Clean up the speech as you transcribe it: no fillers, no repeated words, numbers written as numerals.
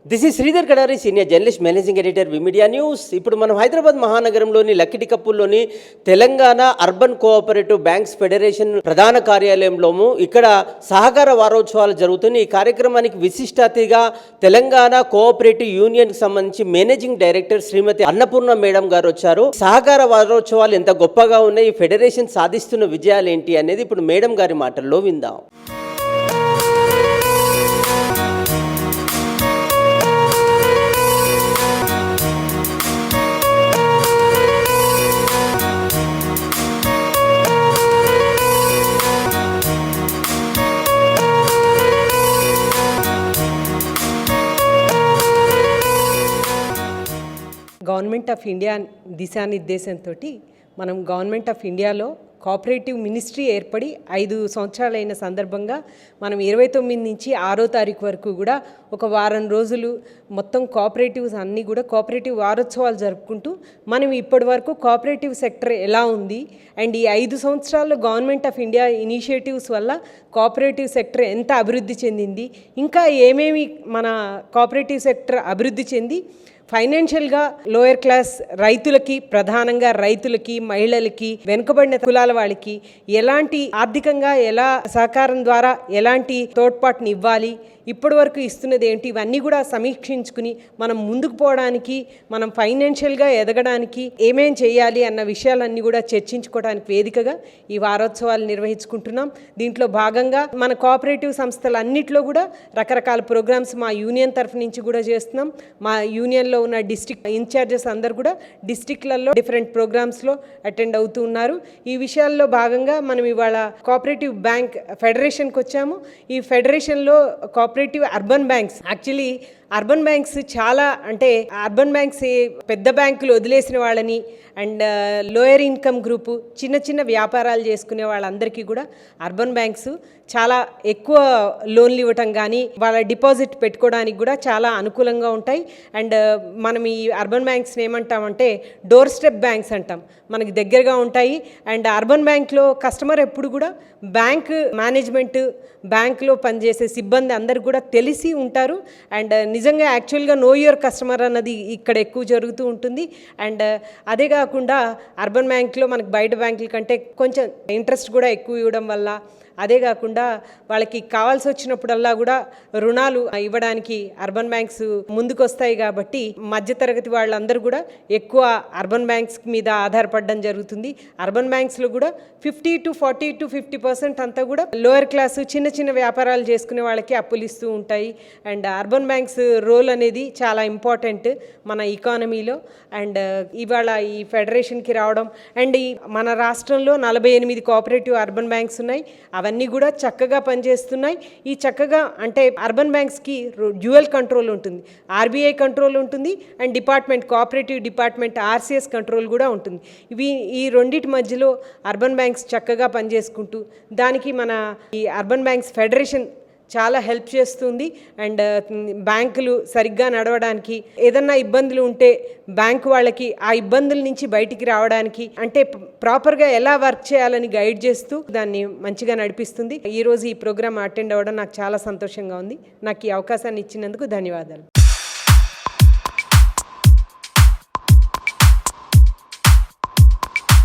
This is Sridhar Kadari, senior journalist, managing editor, V media news. ఇప్పుడు మనం హైదరాబాద్ మహానగరంలోని లక్కిటికప్పుల్లోని Telangana urban cooperative banks federation ప్రధాన కార్యాలయంలోము ఇక్కడ సహకార వారోత్సవాలు జరుగుతున్నాయి. ఈ కార్యక్రమానికి విశిష్ట అతిథిగా తెలంగాణ కోఆపరేటివ్ యూనియన్కి సంబంధించి మేనేజింగ్ డైరెక్టర్ శ్రీమతి అన్నపూర్ణ మేడం గారు వచ్చారు. సహకార వారోత్సవాలు ఎంత గొప్పగా ఉన్నాయి, ఈ ఫెడరేషన్ సాధిస్తున్న విజయాలు ఏంటి అనేది ఇప్పుడు మేడం గారి మాటల్లో విందాం. గవర్నమెంట్ ఆఫ్ ఇండియా దిశానిర్దేశంతో మనం గవర్నమెంట్ ఆఫ్ ఇండియాలో కోఆపరేటివ్ మినిస్ట్రీ ఏర్పడి 5 సంవత్సరాలైన సందర్భంగా మనం 29 నుంచి 6వ తారీఖు వరకు కూడా ఒక వారం రోజులు మొత్తం కోఆపరేటివ్స్ అన్నీ కూడా కోఆపరేటివ్ వారోత్సవాలు జరుపుకుంటూ మనం ఇప్పటి వరకు కోఆపరేటివ్ సెక్టర్ ఎలా ఉంది అండ్ ఈ 5 సంవత్సరాల్లో గవర్నమెంట్ ఆఫ్ ఇండియా ఇనిషియేటివ్స్ వల్ల కోఆపరేటివ్ సెక్టర్ ఎంత అభివృద్ధి చెందింది, ఇంకా ఏమేమి మన కోఆపరేటివ్ సెక్టర్ అభివృద్ధి చెంది ఫైనాన్షియల్గా లోయర్ క్లాస్ రైతులకి, ప్రధానంగా రైతులకి, మహిళలకి, వెనుకబడిన కులాల వాళ్ళకి ఎలాంటి ఆర్థికంగా ఎలా సహకారం ద్వారా ఎలాంటి తోడ్పాటుని ఇవ్వాలి, ఇప్పటి వరకు ఇస్తున్నది ఏంటి, ఇవన్నీ కూడా సమీక్షించుకుని మనం ముందుకు పోవడానికి, మనం ఫైనాన్షియల్గా ఎదగడానికి ఏమేం చేయాలి అన్న విషయాలన్నీ కూడా చర్చించుకోవడానికి వేదికగా ఈ వారోత్సవాలు నిర్వహించుకుంటున్నాం. దీంట్లో భాగంగా మన కోఆపరేటివ్ సంస్థలన్నింటిలో కూడా రకరకాల ప్రోగ్రామ్స్ మా యూనియన్ తరఫు నుంచి కూడా చేస్తున్నాం. మా యూనియన్లో ఉన్న డిస్ట్రిక్ట్ ఇన్ఛార్జెస్ అందరు కూడా డిస్ట్రిక్ట్లలో డిఫరెంట్ ప్రోగ్రామ్స్లో అటెండ్ అవుతూ ఉన్నారు. ఈ విషయాల్లో భాగంగా మనం ఇవాళ కోఆపరేటివ్ బ్యాంక్ ఫెడరేషన్కి వచ్చాము. ఈ ఫెడరేషన్లో cooperative urban banks, actually urban banks చాలా అంటే అర్బన్ బ్యాంక్స్ పెద్ద బ్యాంకులు వదిలేసిన వాళ్ళని అండ్ లోయర్ ఇన్కమ్ గ్రూపు, చిన్న చిన్న వ్యాపారాలు చేసుకునే వాళ్ళందరికీ కూడా అర్బన్ బ్యాంక్స్ చాలా ఎక్కువ లోన్లు ఇవ్వటం కానీ వాళ్ళ డిపాజిట్ పెట్టుకోవడానికి కూడా చాలా అనుకూలంగా ఉంటాయి. అండ్ మనం ఈ అర్బన్ బ్యాంక్స్ని ఏమంటామంటే డోర్ స్టెప్ బ్యాంక్స్ అంటాం, మనకి దగ్గరగా ఉంటాయి. అండ్ అర్బన్ బ్యాంక్లో కస్టమర్ ఎప్పుడు కూడా బ్యాంక్ మేనేజ్మెంట్, బ్యాంక్లో పనిచేసే సిబ్బంది అందరు కూడా తెలిసి ఉంటారు. అండ్ నిజంగా యాక్చువల్గా నో యువర్ కస్టమర్ అన్నది ఇక్కడ ఎక్కువ జరుగుతూ ఉంటుంది. అండ్ అదే కాకుండా అర్బన్ బ్యాంక్లో మనకు బయట బ్యాంకుల కంటే కొంచెం ఇంట్రెస్ట్ కూడా ఎక్కువ ఇవ్వడం వల్ల, అదే కాకుండా వాళ్ళకి కావాల్సి వచ్చినప్పుడల్లా కూడా రుణాలు ఇవ్వడానికి అర్బన్ బ్యాంక్స్ ముందుకు వస్తాయి. కాబట్టి మధ్యతరగతి వాళ్ళందరూ కూడా ఎక్కువ అర్బన్ బ్యాంక్స్ మీద ఆధారపడడం జరుగుతుంది. అర్బన్ బ్యాంక్స్లో కూడా 50 to 40 to 50% అంతా కూడా లోయర్ క్లాసు చిన్న చిన్న వ్యాపారాలు చేసుకునే వాళ్ళకి అప్పులు ఇస్తూ ఉంటాయి. అండ్ అర్బన్ బ్యాంక్స్ రోల్ అనేది చాలా ఇంపార్టెంట్ మన ఎకానమీలో. అండ్ ఇవాళ ఈ ఫెడరేషన్కి రావడం అండ్ మన రాష్ట్రంలో 48 కోఆపరేటివ్ అర్బన్ బ్యాంక్స్ ఉన్నాయి. అవన్నీ కూడా చక్కగా పనిచేస్తున్నాయి. ఈ చక్కగా అంటే అర్బన్ బ్యాంక్స్కి డ్యూయల్ కంట్రోల్ ఉంటుంది, ఆర్బీఐ కంట్రోల్ ఉంటుంది and department cooperative department RCS control కూడా ఉంటుంది. ఈ రెండింటి మధ్యలో అర్బన్ బ్యాంక్స్ చక్కగా పనిచేసుకుంటూ దానికి మన ఈ అర్బన్ బ్యాంక్స్ ఫెడరేషన్ చాలా హెల్ప్ చేస్తుంది. అండ్ బ్యాంకులు సరిగ్గా నడవడానికి, ఏదన్నా ఇబ్బందులు ఉంటే బ్యాంకు వాళ్ళకి ఆ ఇబ్బందుల నుంచి బయటికి రావడానికి అంటే ప్రాపర్గా ఎలా వర్క్ చేయాలని గైడ్ చేస్తూ దాన్ని మంచిగా నడిపిస్తుంది. ఈరోజు ఈ ప్రోగ్రామ్ అటెండ్ అవ్వడం నాకు చాలా సంతోషంగా ఉంది. నాకు ఈ అవకాశాన్ని ఇచ్చినందుకు ధన్యవాదాలు.